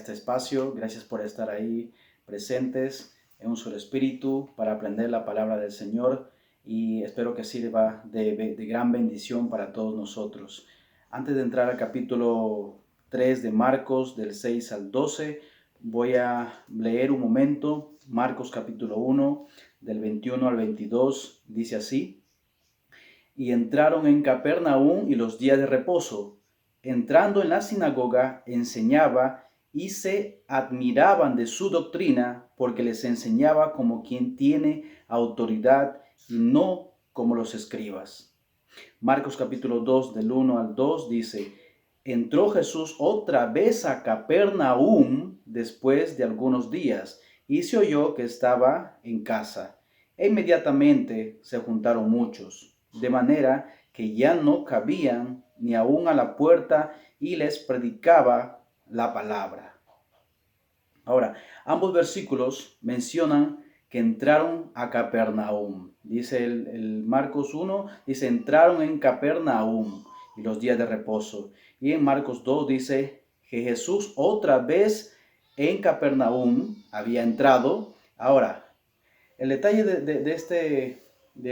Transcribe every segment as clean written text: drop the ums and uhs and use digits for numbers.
este espacio. Gracias por estar ahí presentes en un solo espíritu para aprender la palabra del Señor y espero que sirva de gran bendición para todos nosotros. Antes de entrar al capítulo 3 de Marcos, del 6 al 12, voy a leer un momento. Marcos capítulo 1, del 21 al 22, dice así: Y entraron en Capernaum y los días de reposo. Entrando en la sinagoga, enseñaba y se admiraban de su doctrina, porque les enseñaba como quien tiene autoridad y no como los escribas. Marcos capítulo 2 del 1 al 2 dice: Entró Jesús otra vez a Capernaum después de algunos días y se oyó que estaba en casa. E inmediatamente se juntaron muchos, de manera que ya no cabían ni aun a la puerta, y les predicaba la palabra. Ahora, ambos versículos mencionan que entraron a Capernaum. Dice el Marcos 1, dice entraron en Capernaum y los días de reposo. Y en Marcos 2 dice que Jesús otra vez en Capernaum había entrado. Ahora, el detalle de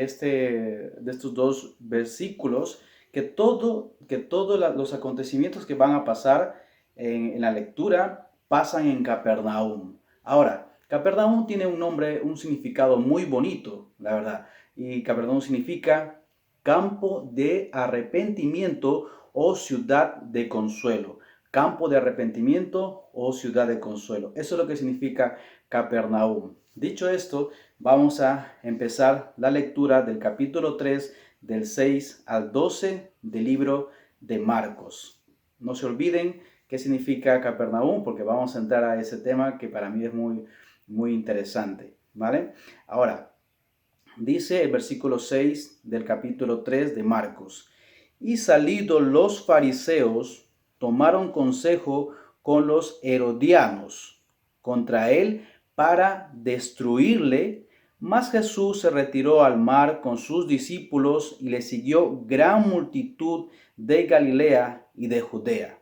estos dos versículos, que todos los acontecimientos que van a pasar en la lectura pasan en Capernaum. Ahora, Capernaum tiene un nombre, un significado muy bonito, la verdad. Y Capernaum significa campo de arrepentimiento o ciudad de consuelo. Campo de arrepentimiento o ciudad de consuelo. Eso es lo que significa Capernaum. Dicho esto, vamos a empezar la lectura del capítulo 3, del 6 al 12 del libro de Marcos. No se olviden qué significa Capernaum, porque vamos a entrar a ese tema que para mí es muy interesante, ¿vale? Ahora, dice el versículo 6 del capítulo 3 de Marcos: Y salidos los fariseos, tomaron consejo con los herodianos contra él para destruirle. Mas Jesús se retiró al mar con sus discípulos y le siguió gran multitud de Galilea y de Judea,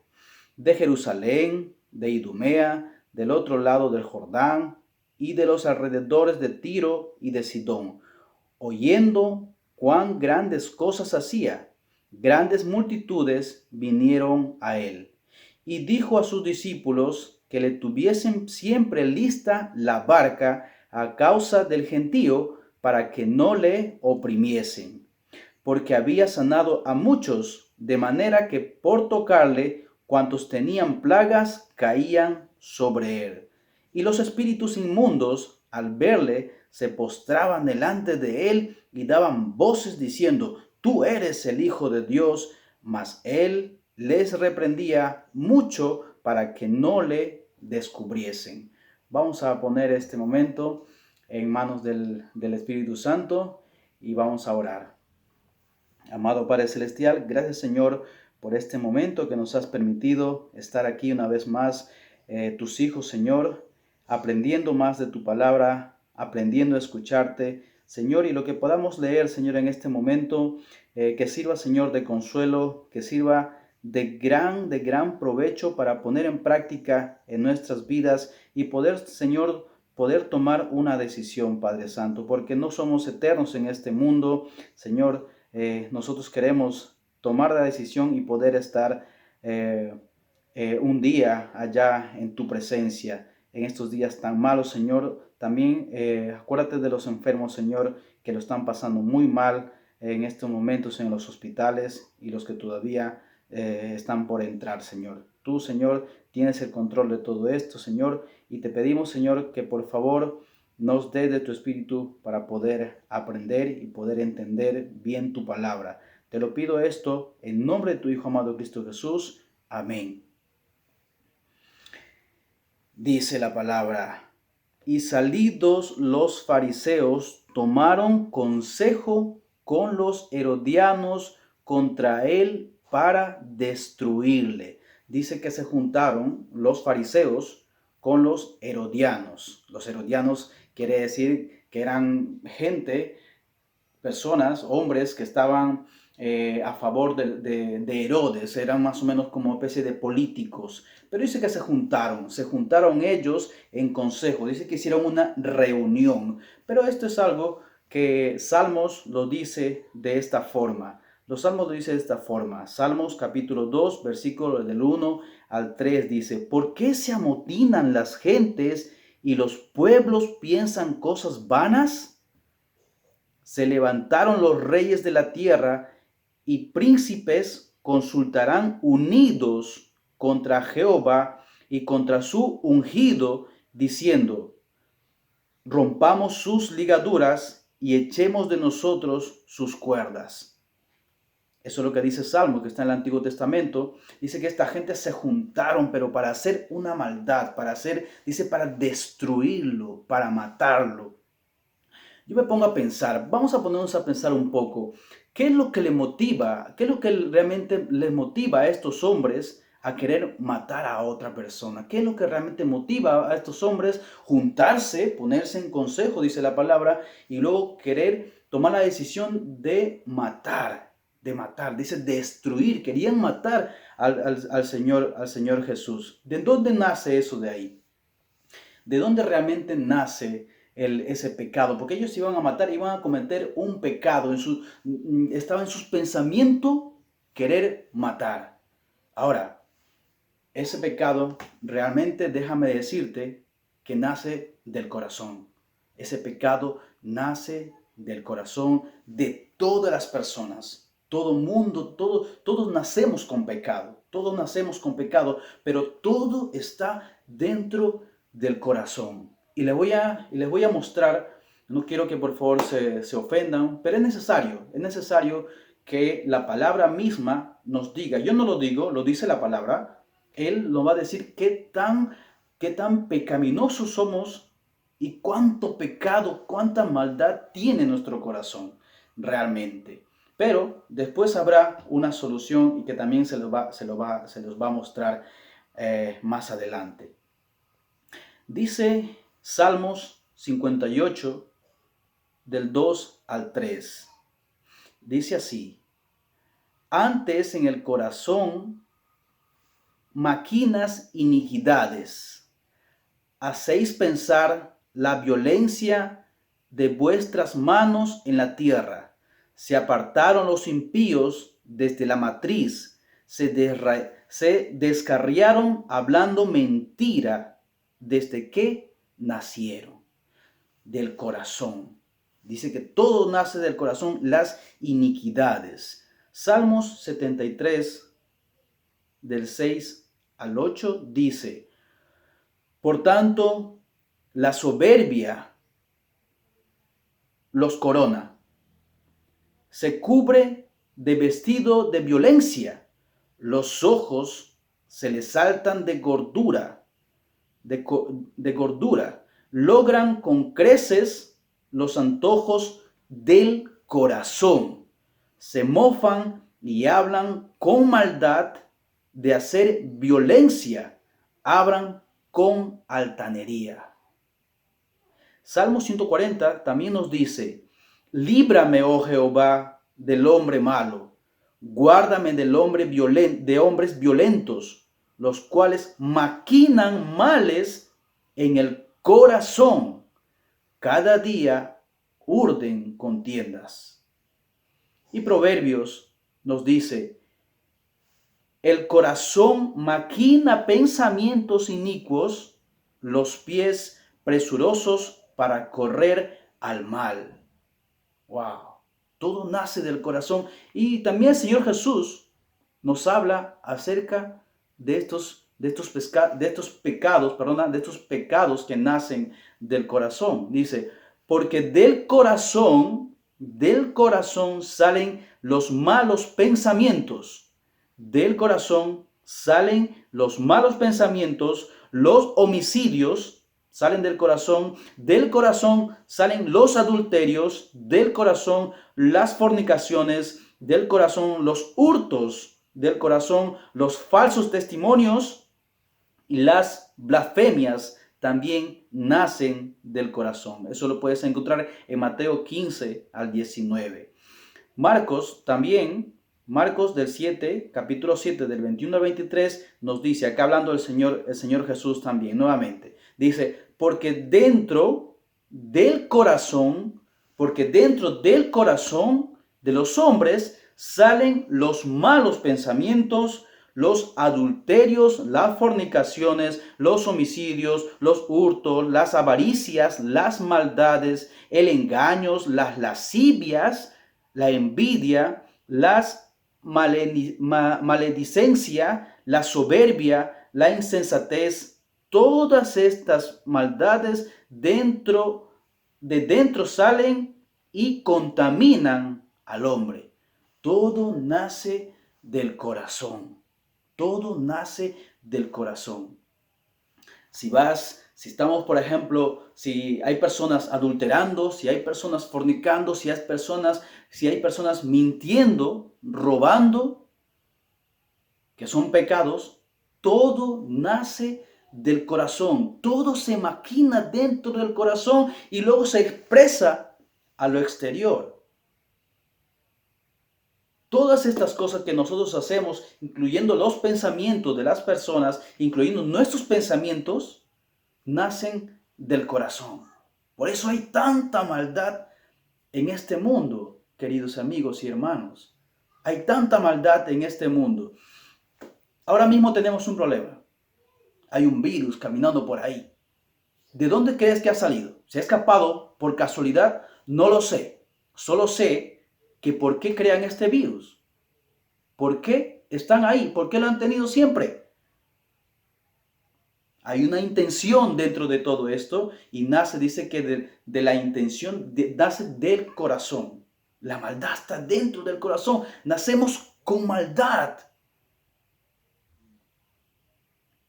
de Jerusalén, de Idumea, del otro lado del Jordán y de los alrededores de Tiro y de Sidón, oyendo cuán grandes cosas hacía. Grandes multitudes vinieron a él. Y dijo a sus discípulos que le tuviesen siempre lista la barca a causa del gentío, para que no le oprimiesen, porque había sanado a muchos, de manera que por tocarle, cuantos tenían plagas caían sobre él. Y los espíritus inmundos, al verle, se postraban delante de él y daban voces diciendo: Tú eres el Hijo de Dios. Mas él les reprendía mucho para que no le descubriesen. Vamos a poner este momento en manos del Espíritu Santo y vamos a orar. Amado Padre Celestial, gracias Señor por este momento que nos has permitido estar aquí una vez más, tus hijos Señor, aprendiendo más de tu palabra, aprendiendo a escucharte Señor, y lo que podamos leer Señor en este momento, que sirva Señor de consuelo, que sirva de gran provecho para poner en práctica en nuestras vidas y poder Señor, poder tomar una decisión Padre Santo, porque no somos eternos en este mundo Señor. Nosotros queremos tomar la decisión y poder estar un día allá en tu presencia, en estos días tan malos, Señor. También acuérdate de los enfermos, Señor, que lo están pasando muy mal en estos momentos en los hospitales y los que todavía están por entrar, Señor. Tú, Señor, tienes el control de todo esto, Señor, y te pedimos, Señor, que por favor nos dé de tu espíritu para poder aprender y poder entender bien tu palabra. Te lo pido esto en nombre de tu Hijo amado Cristo Jesús. Amén. Dice la palabra: Y salidos los fariseos, tomaron consejo con los herodianos contra él para destruirle. Dice que se juntaron los fariseos con los herodianos. Los herodianos quiere decir que eran gente, personas, hombres que estaban a favor de Herodes, eran más o menos como una especie de políticos, pero dice que se juntaron ellos en consejo, dice que hicieron una reunión, pero esto es algo que Salmos lo dice de esta forma. Los Salmos lo dice de esta forma. Salmos capítulo 2, versículo del 1 al 3 dice: ¿Por qué se amotinan las gentes y los pueblos piensan cosas vanas? Se levantaron los reyes de la tierra y príncipes consultarán unidos contra Jehová y contra su ungido, diciendo: rompamos sus ligaduras y echemos de nosotros sus cuerdas. Eso es lo que dice Salmo, que está en el Antiguo Testamento. Dice que esta gente se juntaron, pero para hacer una maldad, para destruirlo, para matarlo. Yo me pongo a pensar, vamos a ponernos a pensar un poco, ¿qué es lo que le motiva, qué es lo que realmente les motiva a estos hombres a querer matar a otra persona? ¿Qué es lo que realmente motiva a estos hombres juntarse, ponerse en consejo, dice la palabra, y luego querer tomar la decisión de matar, dice destruir, querían matar al Señor Jesús? ¿De dónde nace eso de ahí? ¿De dónde realmente nace ese pecado? Porque ellos iban a matar, iban a cometer un pecado, estaba en sus pensamientos querer matar. Ahora, ese pecado realmente, déjame decirte, que nace del corazón. Ese pecado nace del corazón de todas las personas. Todo mundo, todos nacemos con pecado. Todos nacemos con pecado, pero todo está dentro del corazón. Y les voy a mostrar, no quiero que por favor se ofendan, pero es necesario que la palabra misma nos diga. Yo no lo digo, lo dice la palabra. Él nos va a decir qué tan pecaminosos somos y cuánto pecado, cuánta maldad tiene nuestro corazón realmente. Pero después habrá una solución y que también se los va a mostrar más adelante. Dice Salmos 58, del 2 al 3. Dice así: antes en el corazón maquinas iniquidades, hacéis pensar la violencia de vuestras manos en la tierra. Se apartaron los impíos desde la matriz, se descarriaron hablando mentira desde que nacieron. Del corazón. Dice que todo nace del corazón, las iniquidades. Salmos 73, del 6 al 8 dice: por tanto, la soberbia los corona, se cubre de vestido de violencia, los ojos se les saltan de gordura, logran con creces los antojos del corazón, se mofan y hablan con maldad de hacer violencia, hablan con altanería. Salmo 140 también nos dice: líbrame, oh Jehová, del hombre malo, guárdame de hombres violentos, los cuales maquinan males en el corazón, cada día urden contiendas. Y Proverbios nos dice: el corazón maquina pensamientos inicuos, los pies presurosos para correr al mal. Wow, todo nace del corazón. Y también el Señor Jesús nos habla acerca de estos pecados que nacen del corazón. Dice: porque del corazón salen los malos pensamientos. Del corazón salen los malos pensamientos, los homicidios salen del corazón salen los adulterios, del corazón las fornicaciones, del corazón los hurtos, del corazón los falsos testimonios y las blasfemias también nacen del corazón. Eso lo puedes encontrar en Mateo 15 al 19. Marcos también, Marcos del 7, capítulo 7, del 21 al 23, nos dice, acá hablando el Señor Jesús también, nuevamente, dice, porque dentro del corazón de los hombres salen los malos pensamientos, los adulterios, las fornicaciones, los homicidios, los hurtos, las avaricias, las maldades, el engaño, las lascivias, la envidia, las maledicencia, la soberbia, la insensatez. Todas estas maldades de dentro salen y contaminan al hombre. Todo nace del corazón. Todo nace del corazón. Si estamos, por ejemplo, si hay personas adulterando, si hay personas fornicando, si hay personas mintiendo, robando, que son pecados, todo nace del corazón. Todo se maquina dentro del corazón y luego se expresa a lo exterior. Todas estas cosas que nosotros hacemos, incluyendo los pensamientos de las personas, incluyendo nuestros pensamientos, nacen del corazón. Por eso hay tanta maldad en este mundo, queridos amigos y hermanos. Hay tanta maldad en este mundo. Ahora mismo tenemos un problema. Hay un virus caminando por ahí. ¿De dónde crees que ha salido? ¿Se ha escapado por casualidad? No lo sé. Solo sé que por qué crean este virus. ¿Por qué están ahí? ¿Por qué lo han tenido siempre? Hay una intención dentro de todo esto y dice que de la intención nace del corazón. La maldad está dentro del corazón. Nacemos con maldad.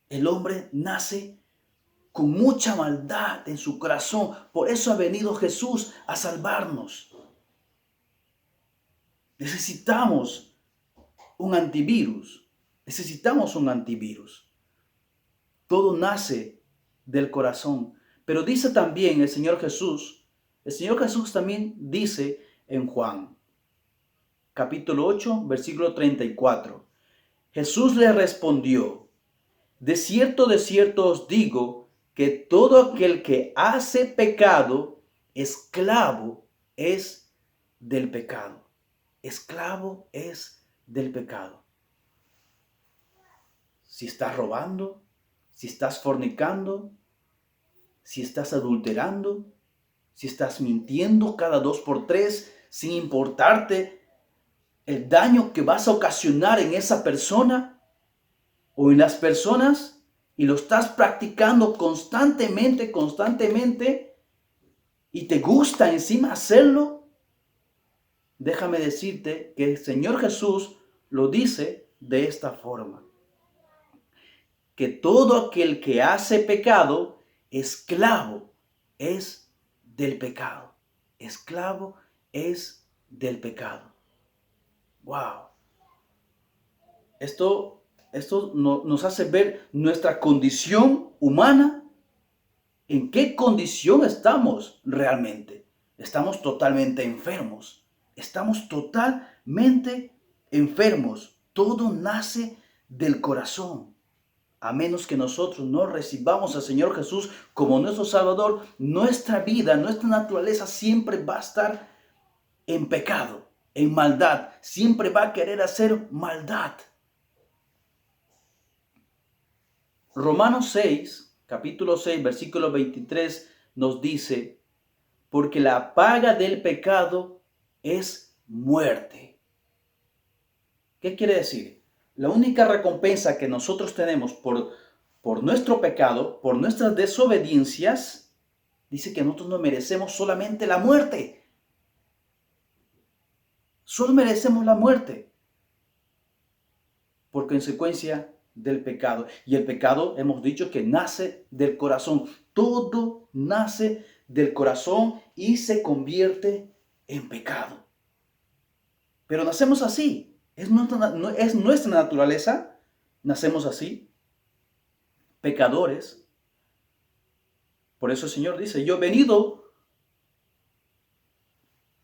El hombre nace con mucha maldad en su corazón. Por eso ha venido Jesús a salvarnos. Necesitamos un antivirus. Necesitamos un antivirus. Todo nace del corazón. Pero dice también el Señor Jesús también dice en Juan, capítulo 8, versículo 34. Jesús le respondió, de cierto os digo, que todo aquel que hace pecado, esclavo es del pecado. Esclavo es del pecado. Si estás robando, si estás fornicando, si estás adulterando, si estás mintiendo cada 2 por 3, sin importarte el daño que vas a ocasionar en esa persona o en las personas, y lo estás practicando constantemente, y te gusta encima hacerlo, déjame decirte que el Señor Jesús lo dice de esta forma. Que todo aquel que hace pecado, esclavo es del pecado. Esclavo es del pecado. Wow. Esto nos hace ver nuestra condición humana. ¿En qué condición estamos realmente? Estamos totalmente enfermos. Estamos totalmente enfermos. Todo nace del corazón. A menos que nosotros no recibamos al Señor Jesús como nuestro Salvador, nuestra vida, nuestra naturaleza siempre va a estar en pecado, en maldad. Siempre va a querer hacer maldad. Romanos 6, capítulo 6, versículo 23 nos dice, porque la paga del pecado es muerte. ¿Qué quiere decir? La única recompensa que nosotros tenemos por nuestro pecado, por nuestras desobediencias, dice que nosotros no merecemos solamente la muerte. Solo merecemos la muerte por consecuencia del pecado. Y el pecado, hemos dicho que nace del corazón. Todo nace del corazón y se convierte en pecado. Pero nacemos así. Es nuestra naturaleza. Nacemos así. Pecadores. Por eso el Señor dice, yo he venido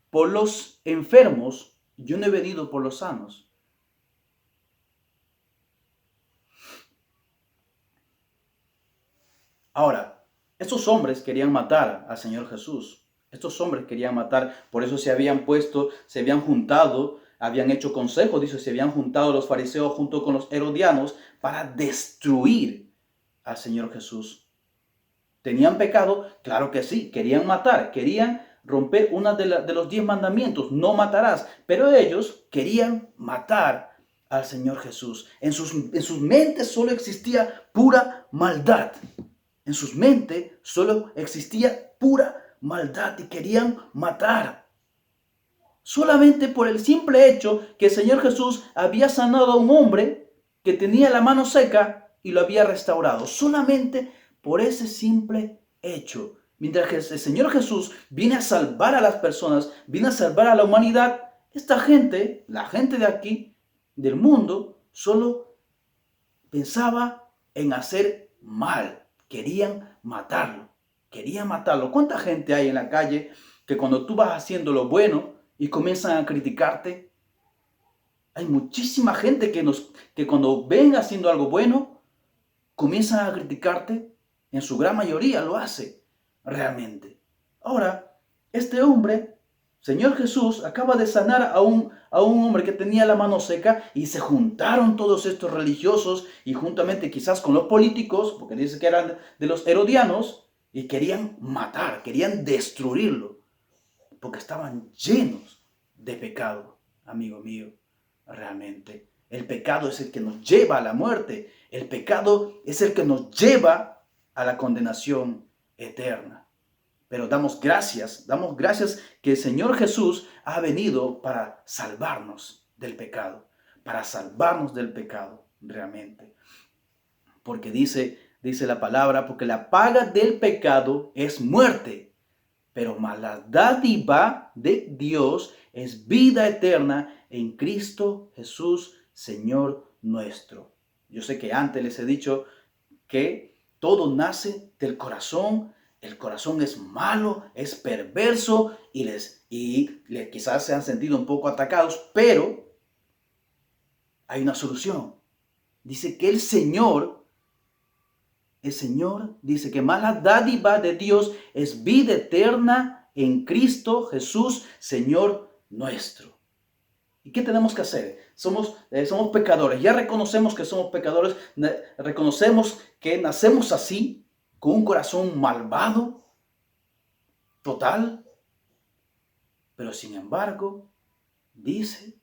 por los enfermos, Yo no he venido por los sanos. Ahora, estos hombres querían matar al Señor Jesús. Estos hombres querían matar, por eso se habían puesto, se habían juntado, habían hecho consejo, dice, se habían juntado los fariseos junto con los herodianos para destruir al Señor Jesús. ¿Tenían pecado? Claro que sí, querían matar, querían romper uno de los 10 mandamientos, no matarás, pero ellos querían matar al Señor Jesús. En sus mentes solo existía pura maldad. En sus mentes solo existía pura maldad y querían matar. Solamente por el simple hecho que el Señor Jesús había sanado a un hombre que tenía la mano seca y lo había restaurado. Solamente por ese simple hecho. Mientras que el Señor Jesús viene a salvar a las personas, viene a salvar a la humanidad, esta gente, la gente de aquí, del mundo, solo pensaba en hacer mal. Querían matarlo, querían matarlo. ¿Cuánta gente hay en la calle que cuando tú vas haciendo lo bueno y comienzan a criticarte? Hay muchísima gente que cuando ven haciendo algo bueno, comienzan a criticarte. En su gran mayoría lo hace realmente. Ahora, este hombre, Señor Jesús, acaba de sanar a un hombre que tenía la mano seca y se juntaron todos estos religiosos y juntamente quizás con los políticos, porque dice que eran de los herodianos, y querían matar, querían destruirlo, porque estaban llenos de pecado, amigo mío, realmente. El pecado es el que nos lleva a la muerte, el pecado es el que nos lleva a la condenación eterna. Pero damos gracias que el Señor Jesús ha venido para salvarnos del pecado, realmente. Porque dice la palabra, porque la paga del pecado es muerte, pero la dádiva de Dios es vida eterna en Cristo Jesús, Señor nuestro. Yo sé que antes les he dicho que todo nace del corazón. El corazón es malo, es perverso y quizás se han sentido un poco atacados, pero hay una solución. Dice que el Señor dice que más la dádiva de Dios es vida eterna en Cristo Jesús, Señor nuestro. ¿Y qué tenemos que hacer? Somos pecadores. Ya reconocemos que somos pecadores. Reconocemos que nacemos así, con un corazón malvado, total. Pero sin embargo, dice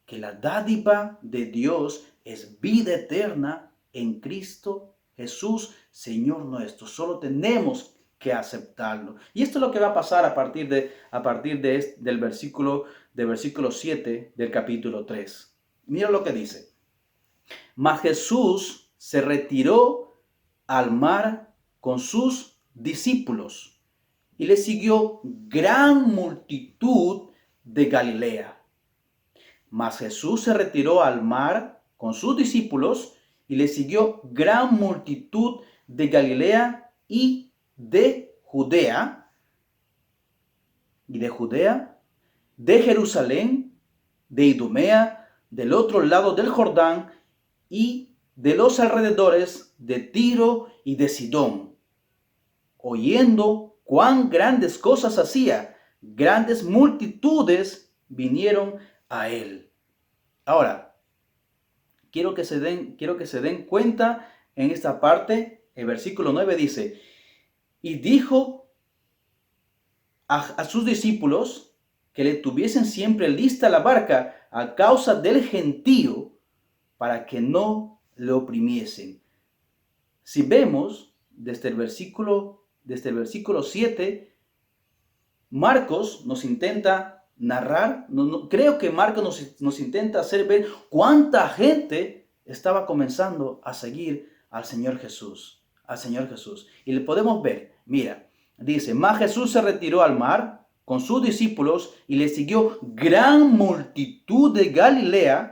que la dádiva de Dios es vida eterna en Cristo Jesús, Señor nuestro. Solo tenemos que aceptarlo. Y esto es lo que va a pasar a partir del versículo 7 del capítulo 3. Mira lo que dice. Mas Jesús se retiró al mar con sus discípulos y le siguió gran multitud de Galilea. Mas Jesús se retiró al mar con sus discípulos y le siguió gran multitud de Galilea y de Judea, de Jerusalén, de Idumea, del otro lado del Jordán y de los alrededores de Tiro y de Sidón. Oyendo cuán grandes cosas hacía, grandes multitudes vinieron a él. Ahora, quiero que se den cuenta en esta parte. El versículo 9 dice, y dijo a sus discípulos que le tuviesen siempre lista la barca a causa del gentío, para que no le oprimiesen. Si vemos desde el versículo 7, Marcos nos intenta narrar, creo que Marcos nos intenta hacer ver cuánta gente estaba comenzando a seguir al Señor Jesús. Y le podemos ver, mira, dice, mas Jesús se retiró al mar con sus discípulos y le siguió gran multitud de Galilea,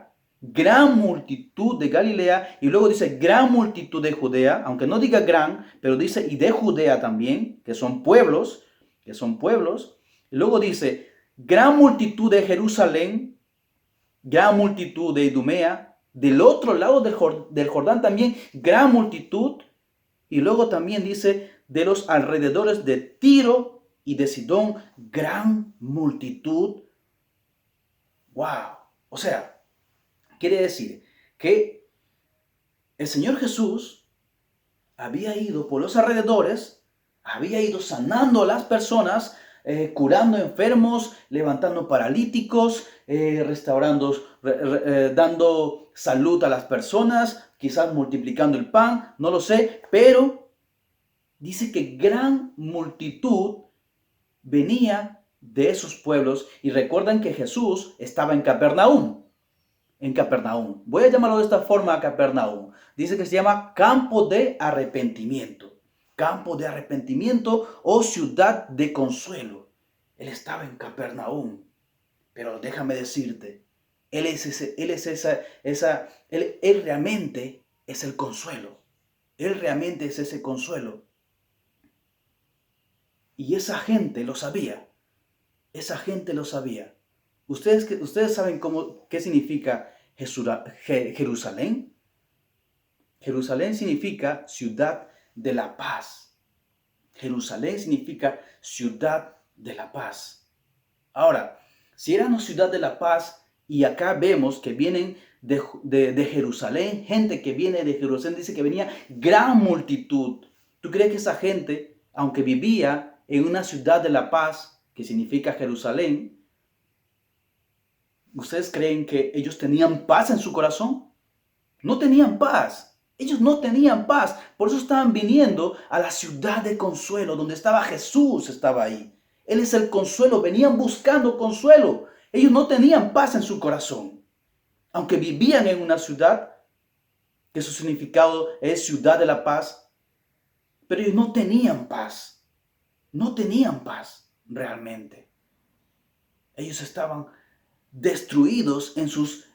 y luego dice gran multitud de Judea, aunque no diga gran, pero dice y de Judea también, que son pueblos, y luego dice gran multitud de Jerusalén, gran multitud de Idumea, del otro lado del Jordán también, gran multitud, y luego también dice de los alrededores de Tiro y de Sidón, gran multitud. ¡Wow! O sea, quiere decir que el Señor Jesús había ido por los alrededores, había ido sanando a las personas, curando enfermos, levantando paralíticos, restaurando, dando salud a las personas, quizás multiplicando el pan, no lo sé, pero dice que gran multitud venía de esos pueblos y recuerdan que Jesús estaba en Capernaum. En Capernaum. Voy a llamarlo de esta forma a Capernaum. Dice que se llama campo de arrepentimiento. Campo de arrepentimiento o ciudad de consuelo. Él estaba en Capernaum. Pero déjame decirte, él realmente es el consuelo. Él realmente es ese consuelo. Y esa gente lo sabía. Esa gente lo sabía. Ustedes saben qué significa Jerusalén. Jerusalén significa ciudad de la paz. Jerusalén significa ciudad de la paz. Ahora, si era una ciudad de la paz y acá vemos que vienen de Jerusalén, gente que viene de Jerusalén, dice que venía gran multitud. ¿Tú crees que esa gente, aunque vivía en una ciudad de la paz, que significa Jerusalén, ustedes creen que ellos tenían paz en su corazón? No tenían paz. Ellos no tenían paz. Por eso estaban viniendo a la ciudad de consuelo, donde estaba Jesús, estaba ahí. Él es el consuelo. Venían buscando consuelo. Ellos no tenían paz en su corazón. Aunque vivían en una ciudad, que su significado es ciudad de la paz, pero ellos no tenían paz. No tenían paz realmente. Ellos estaban destruidos en sus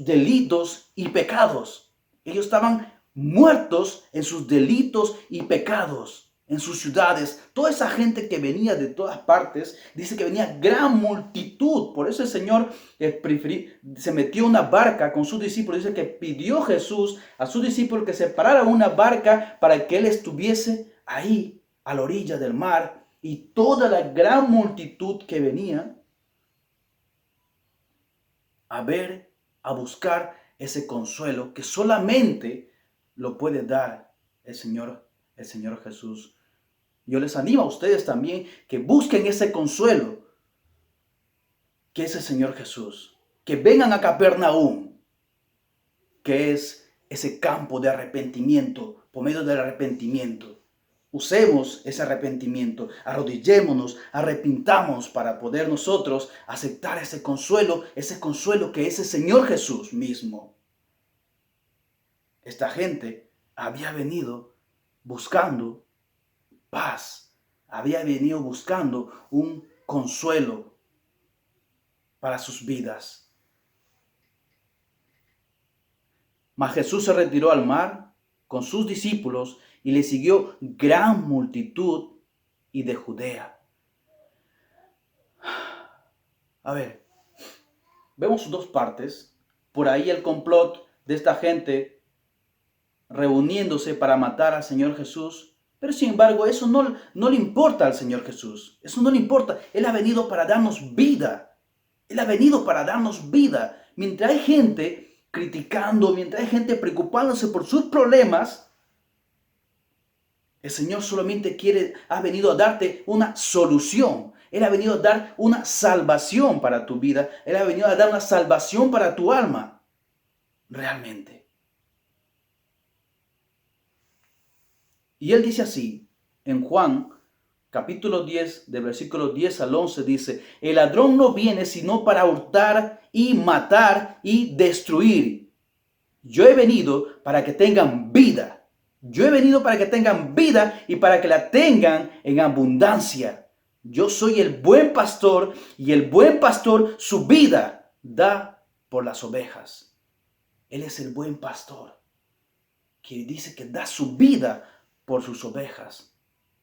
delitos y pecados. Ellos estaban muertos en sus delitos y pecados, en sus ciudades. Toda esa gente que venía de todas partes, dice que venía gran multitud. Por eso el Señor se metió en una barca con sus discípulos. Dice que pidió Jesús a sus discípulos que separaran una barca para que Él estuviese ahí, a la orilla del mar. Y toda la gran multitud que venía a buscar ese consuelo que solamente lo puede dar el Señor Jesús. Yo les animo a ustedes también que busquen ese consuelo que es el Señor Jesús. Que vengan a Capernaum, que es ese campo de arrepentimiento, por medio del arrepentimiento. Usemos ese arrepentimiento, arrodillémonos, arrepintamos para poder nosotros aceptar ese consuelo que es el Señor Jesús mismo. Esta gente había venido buscando paz, había venido buscando un consuelo para sus vidas. Mas Jesús se retiró al mar con sus discípulos y le siguió gran multitud y de Judea. A ver, vemos dos partes. Por ahí el complot de esta gente reuniéndose para matar al Señor Jesús. Pero sin embargo, eso no le importa al Señor Jesús. Eso no le importa. Él ha venido para darnos vida. Él ha venido para darnos vida. Mientras hay gente criticando, mientras hay gente preocupándose por sus problemas, el Señor solamente ha venido a darte una solución. Él ha venido a dar una salvación para tu vida. Él ha venido a dar una salvación para tu alma. Realmente. Y Él dice así, en Juan capítulo 10, de versículos 10 al 11, dice, el ladrón no viene sino para hurtar y matar y destruir. Yo he venido para que tengan vida. Yo he venido para que tengan vida y para que la tengan en abundancia. Yo soy el buen pastor y el buen pastor su vida da por las ovejas. Él es el buen pastor que dice que da su vida por sus ovejas.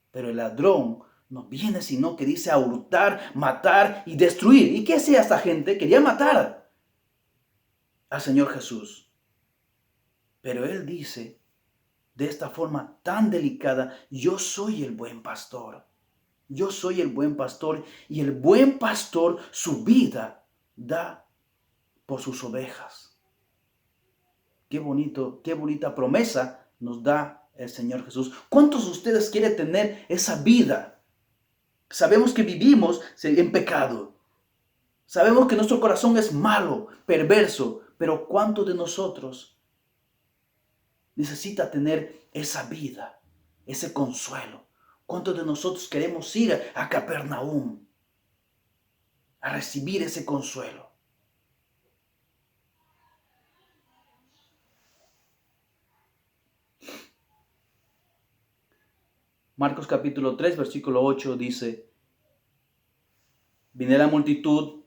Pero el ladrón No viene sino que dice a hurtar, matar y destruir. ¿Y qué hacía esta gente? Quería matar al Señor Jesús. Pero Él dice de esta forma tan delicada, yo soy el buen pastor. Yo soy el buen pastor y el buen pastor su vida da por sus ovejas. Qué bonito, qué bonita promesa nos da el Señor Jesús. ¿Cuántos de ustedes quieren tener esa vida? Sabemos que vivimos en pecado. Sabemos que nuestro corazón es malo, perverso, pero ¿cuántos de nosotros necesita tener esa vida, ese consuelo? ¿Cuántos de nosotros queremos ir a Capernaum a recibir ese consuelo? Marcos capítulo 3, versículo 8 dice, vino la multitud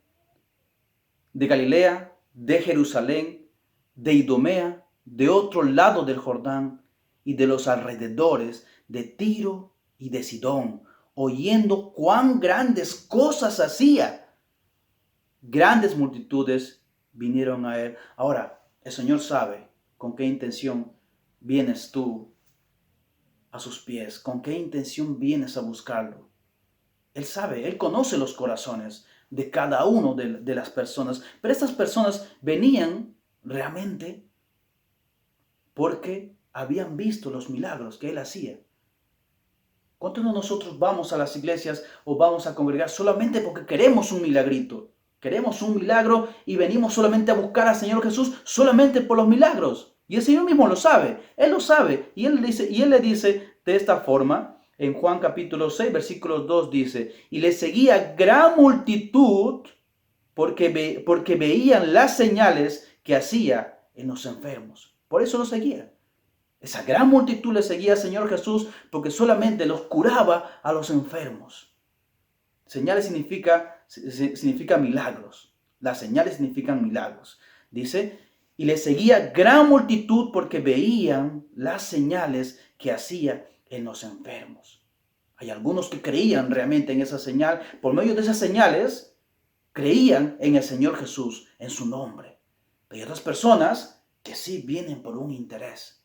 de Galilea, de Jerusalén, de Idumea, de otro lado del Jordán y de los alrededores de Tiro y de Sidón, oyendo cuán grandes cosas hacía. Grandes multitudes vinieron a él. Ahora, el Señor sabe con qué intención vienes tú a sus pies, con qué intención vienes a buscarlo. Él sabe, Él conoce los corazones de cada uno de las personas, pero estas personas venían realmente porque habían visto los milagros que Él hacía. ¿Cuántos de nosotros vamos a las iglesias o vamos a congregar solamente porque queremos un milagrito? Queremos un milagro y venimos solamente a buscar al Señor Jesús solamente por los milagros. Y el Señor mismo lo sabe, Él lo sabe. Y Él le dice de esta forma, en Juan capítulo 6, versículo 2 dice, y le seguía gran multitud porque veían las señales que hacía en los enfermos. Por eso lo seguía. Esa gran multitud le seguía al Señor Jesús porque solamente los curaba a los enfermos. Señales significa milagros. Las señales significan milagros. Dice, y le seguía gran multitud porque veían las señales que hacía en los enfermos. Hay algunos que creían realmente en esa señal. Por medio de esas señales, creían en el Señor Jesús, en su nombre. Pero hay otras personas que sí vienen por un interés,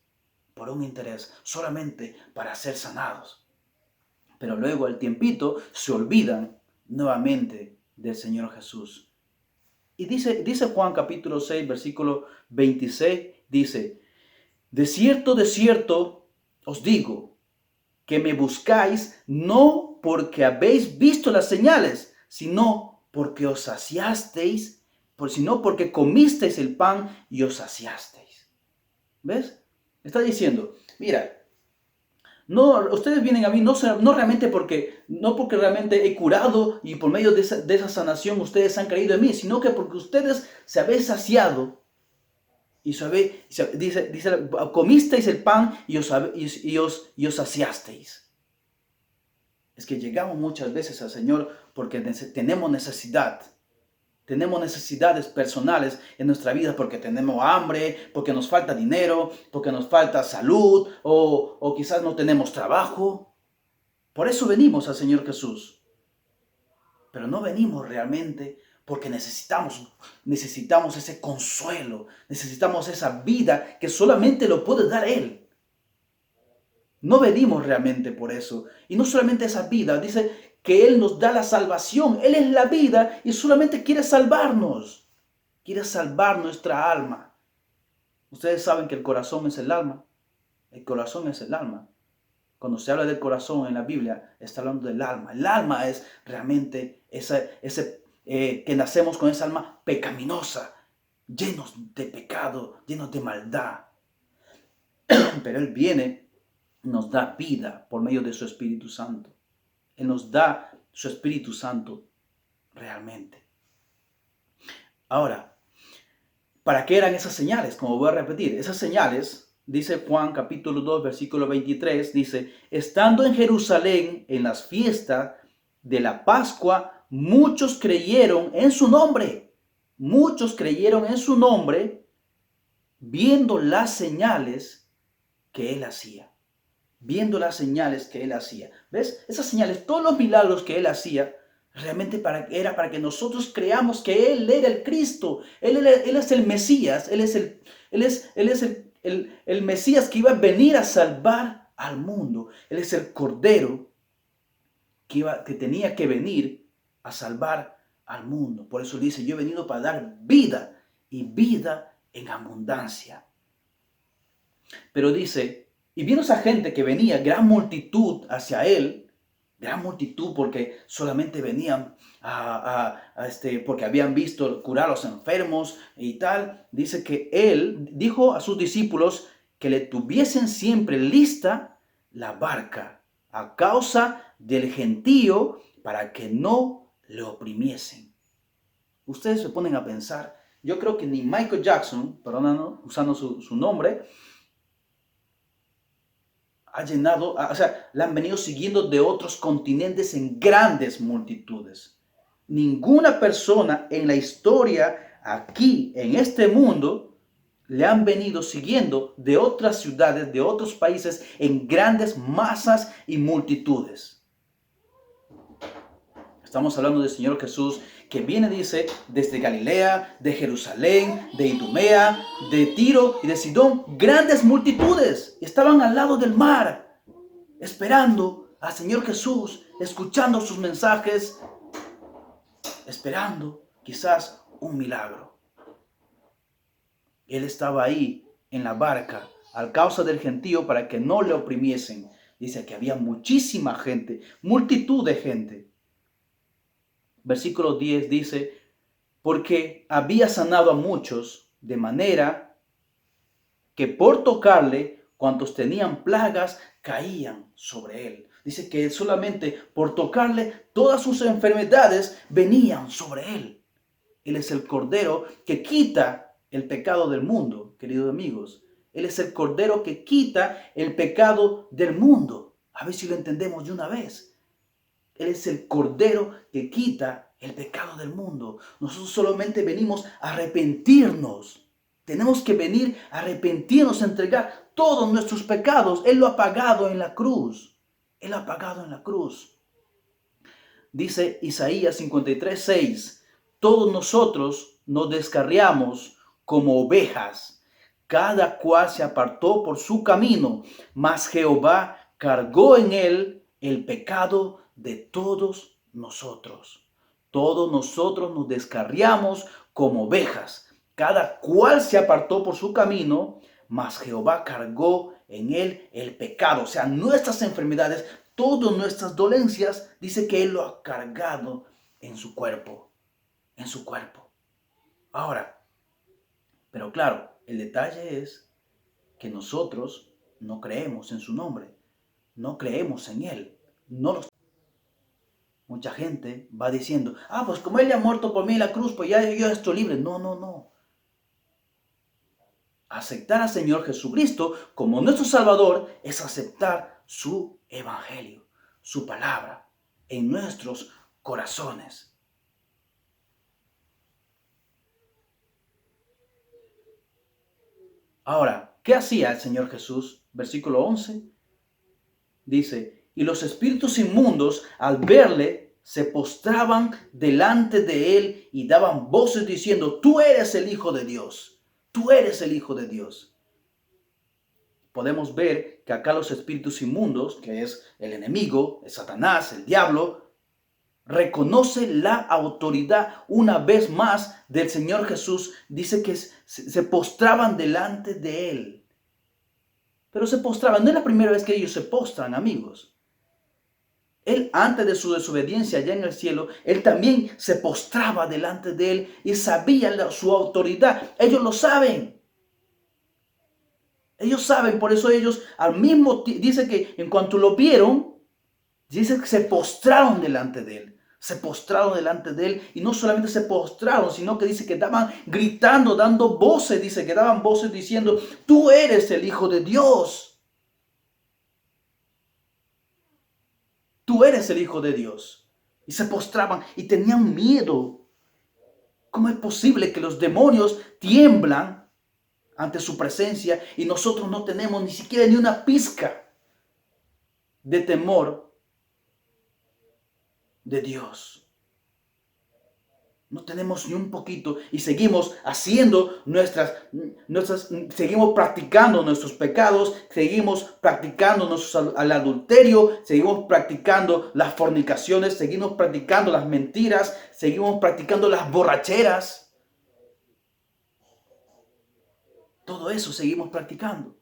solamente para ser sanados. Pero luego al tiempito se olvidan nuevamente del Señor Jesús. Y dice Juan capítulo 6, versículo 26, dice, de cierto os digo, que me buscáis no porque habéis visto las señales, sino porque os saciasteis, sino porque comisteis el pan y os saciasteis. ¿Ves? Está diciendo, mira, no, ustedes vienen a mí no realmente porque realmente he curado y por medio de esa sanación ustedes han creído en mí, sino que porque ustedes se habéis saciado y dice, comisteis el pan y os saciasteis. Es que llegamos muchas veces al Señor porque tenemos necesidad. Tenemos necesidades personales en nuestra vida porque tenemos hambre, porque nos falta dinero, porque nos falta salud o quizás no tenemos trabajo. Por eso venimos al Señor Jesús. Pero no venimos realmente porque necesitamos ese consuelo, necesitamos esa vida que solamente lo puede dar Él. No venimos realmente por eso. Y no solamente esa vida, dice que Él nos da la salvación. Él es la vida y solamente quiere salvarnos. Quiere salvar nuestra alma. Ustedes saben que el corazón es el alma. El corazón es el alma. Cuando se habla del corazón en la Biblia, está hablando del alma. El alma es realmente que nacemos con esa alma pecaminosa, llenos de pecado, llenos de maldad. Pero Él viene y nos da vida por medio de su Espíritu Santo. Él nos da su Espíritu Santo realmente. Ahora, ¿para qué eran esas señales? Como voy a repetir, esas señales, dice Juan capítulo 2, versículo 23, dice, estando en Jerusalén en las fiestas de la Pascua, muchos creyeron en su nombre. Muchos creyeron en su nombre, viendo las señales que Él hacía. viendo las señales que él hacía. ¿Ves? Esas señales, todos los milagros que él hacía, realmente era para que nosotros creamos que él era el Cristo. Él es el Mesías. Él es el Mesías que iba a venir a salvar al mundo. Él es el Cordero que tenía que venir a salvar al mundo. Por eso dice, yo he venido para dar vida y vida en abundancia. Pero dice, y vino esa gente que venía, gran multitud hacia él, gran multitud porque solamente venían porque habían visto curar a los enfermos y tal. Dice que él dijo a sus discípulos que le tuviesen siempre lista la barca a causa del gentío para que no le oprimiesen. Ustedes se ponen a pensar, yo creo que ni Michael Jackson, perdón, usando su nombre, ha llenado, o sea, la han venido siguiendo de otros continentes en grandes multitudes. Ninguna persona en la historia, aquí, en este mundo, le han venido siguiendo de otras ciudades, de otros países, en grandes masas y multitudes. Estamos hablando del Señor Jesús, que viene, dice, desde Galilea, de Jerusalén, de Idumea, de Tiro y de Sidón. Grandes multitudes estaban al lado del mar, esperando al Señor Jesús, escuchando sus mensajes, esperando quizás un milagro. Él estaba ahí en la barca, a causa del gentío, para que no le oprimiesen. Dice que había muchísima gente, multitud de gente. Versículo 10 dice, porque había sanado a muchos, de manera que por tocarle, cuantos tenían plagas, caían sobre él. Dice que solamente por tocarle, todas sus enfermedades venían sobre él. Él es el Cordero que quita el pecado del mundo, queridos amigos. Él es el Cordero que quita el pecado del mundo. A ver si lo entendemos de una vez. Él es el Cordero que quita el pecado del mundo. Nosotros solamente venimos a arrepentirnos. Tenemos que venir a arrepentirnos, a entregar todos nuestros pecados. Él lo ha pagado en la cruz. Él lo ha pagado en la cruz. Dice Isaías 53:6. Todos nosotros nos descarriamos como ovejas. Cada cual se apartó por su camino, mas Jehová cargó en él el pecado de todos nosotros. Todos nosotros nos descarriamos como ovejas. Cada cual se apartó por su camino, mas Jehová cargó en él el pecado. O sea, nuestras enfermedades, todas nuestras dolencias, dice que él lo ha cargado en su cuerpo. En su cuerpo. Ahora, pero claro, el detalle es que nosotros no creemos en su nombre. No creemos en él. No lo. Mucha gente va diciendo, pues como él ya ha muerto por mí en la cruz, pues ya yo estoy libre. No. Aceptar al Señor Jesucristo como nuestro Salvador es aceptar su evangelio, su palabra en nuestros corazones. Ahora, ¿qué hacía el Señor Jesús? Versículo 11 dice, y los espíritus inmundos al verle se postraban delante de él y daban voces diciendo, tú eres el Hijo de Dios, tú eres el Hijo de Dios. Podemos ver que acá los espíritus inmundos, que es el enemigo, el Satanás, el diablo, reconoce la autoridad una vez más del Señor Jesús. Dice que se postraban delante de él. Pero se postraban, no es la primera vez que ellos se postran, amigos. Él, antes de su desobediencia allá en el cielo, él también se postraba delante de él y sabía su autoridad. Ellos lo saben. Ellos saben, por eso ellos al mismo tiempo, dice que en cuanto lo vieron, dice que se postraron delante de él. Se postraron delante de él y no solamente se postraron, sino que dice que estaban gritando, dando voces, dice que daban voces diciendo, tú eres el Hijo de Dios. Tú eres el Hijo de Dios. Y se postraban y tenían miedo. ¿Cómo es posible que los demonios tiemblan ante su presencia y nosotros no tenemos ni siquiera ni una pizca? de temor de Dios. No tenemos ni un poquito y seguimos haciendo seguimos practicando nuestros pecados, seguimos practicando el adulterio, seguimos practicando las fornicaciones, seguimos practicando las mentiras, seguimos practicando las borracheras. Todo eso seguimos practicando.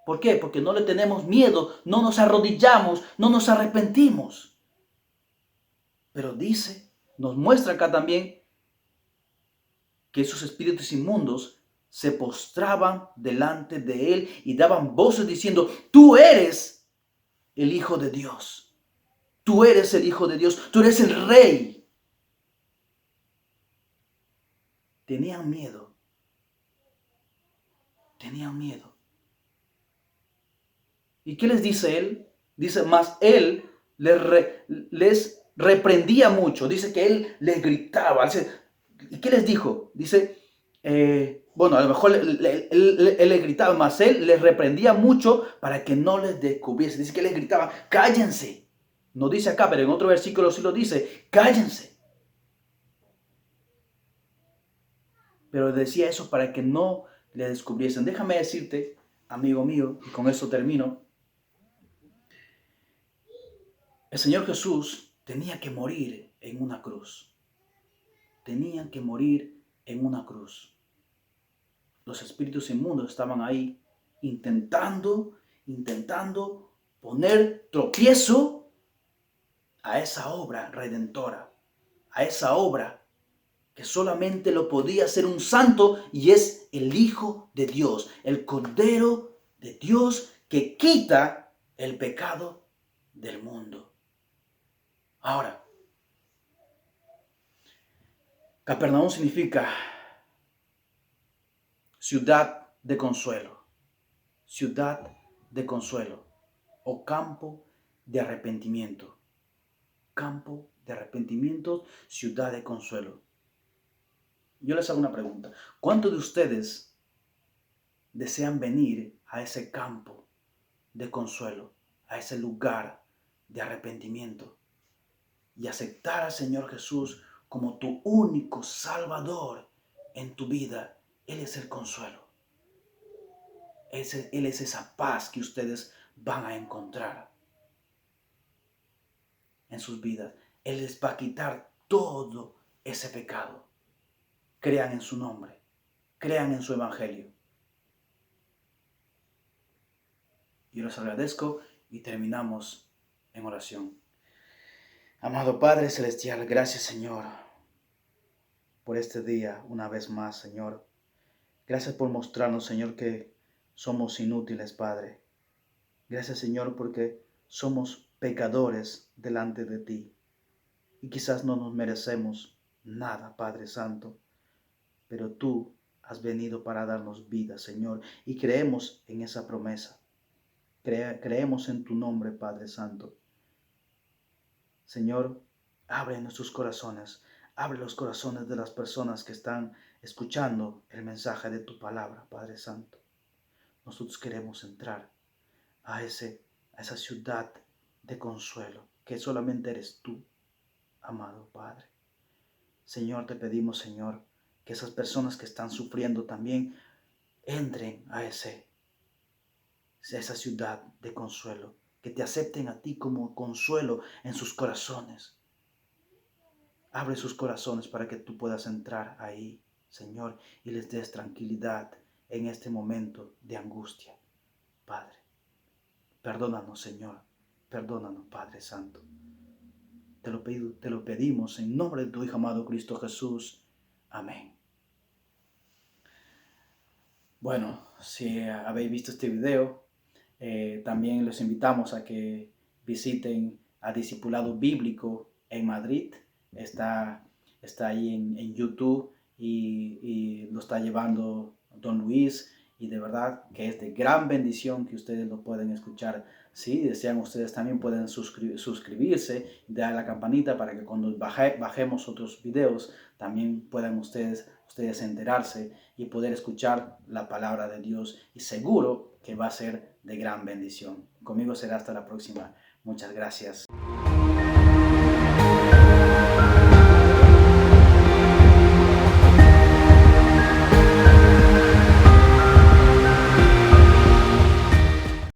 ¿Por qué? Porque no le tenemos miedo, no nos arrodillamos, no nos arrepentimos. Pero nos muestra acá también que esos espíritus inmundos se postraban delante de él y daban voces diciendo: tú eres el Hijo de Dios, tú eres el Hijo de Dios, tú eres el Rey. Tenían miedo, tenían miedo. ¿Y qué les dice él? Dice, más él les reprendía mucho, dice que él les gritaba. ¿Y qué les dijo? Dice, bueno, a lo mejor él les gritaba, más él les reprendía mucho para que no les descubriese. Dice que les gritaba: cállense. No dice acá, pero en otro versículo sí lo dice: cállense. Pero decía eso para que no le descubriesen. Déjame decirte, amigo mío, y con eso termino, el Señor Jesús tenía que morir en una cruz. Tenía que morir en una cruz. Los espíritus inmundos estaban ahí intentando poner tropiezo a esa obra redentora, a esa obra que solamente lo podía hacer un santo, y es el Hijo de Dios, el Cordero de Dios que quita el pecado del mundo. Ahora, Capernaum significa ciudad de consuelo, ciudad de consuelo o campo de arrepentimiento. Campo de arrepentimiento, ciudad de consuelo. Yo les hago una pregunta. ¿Cuántos de ustedes desean venir a ese campo de consuelo, a ese lugar de arrepentimiento y aceptar al Señor Jesús como tu único Salvador en tu vida? Él es el consuelo. Él es esa paz que ustedes van a encontrar en sus vidas. Él les va a quitar todo ese pecado. Crean en su nombre. Crean en su evangelio. Yo les agradezco y terminamos en oración. Amado Padre Celestial, gracias, Señor, por este día una vez más, Señor. Gracias por mostrarnos, Señor, que somos inútiles, Padre. Gracias, Señor, porque somos pecadores delante de ti y quizás no nos merecemos nada, Padre Santo, pero tú has venido para darnos vida, Señor, y creemos en esa promesa. Creemos en tu nombre, Padre Santo. Señor, abre nuestros corazones, abre los corazones de las personas que están escuchando el mensaje de tu palabra, Padre Santo. Nosotros queremos entrar a esa ciudad de consuelo, que solamente eres tú, amado Padre. Señor, te pedimos, Señor, que esas personas que están sufriendo también entren a esa ciudad de consuelo, que te acepten a ti como consuelo en sus corazones. Abre sus corazones para que tú puedas entrar ahí, Señor, y les des tranquilidad en este momento de angustia, Padre. Perdónanos, Señor. Perdónanos, Padre Santo. Te lo pedimos en nombre de tu Hijo amado Cristo Jesús. Amén. Bueno, si habéis visto este video, también los invitamos a que visiten a Discipulado Bíblico en Madrid. Está ahí en YouTube y lo está llevando Don Luis, y de verdad que es de gran bendición que ustedes lo pueden escuchar. Si desean, ustedes también pueden suscribirse y dar a la campanita para que cuando bajemos otros videos también puedan ustedes enterarse y poder escuchar la palabra de Dios, y seguro que va a ser de gran bendición. Conmigo será hasta la próxima. Muchas gracias.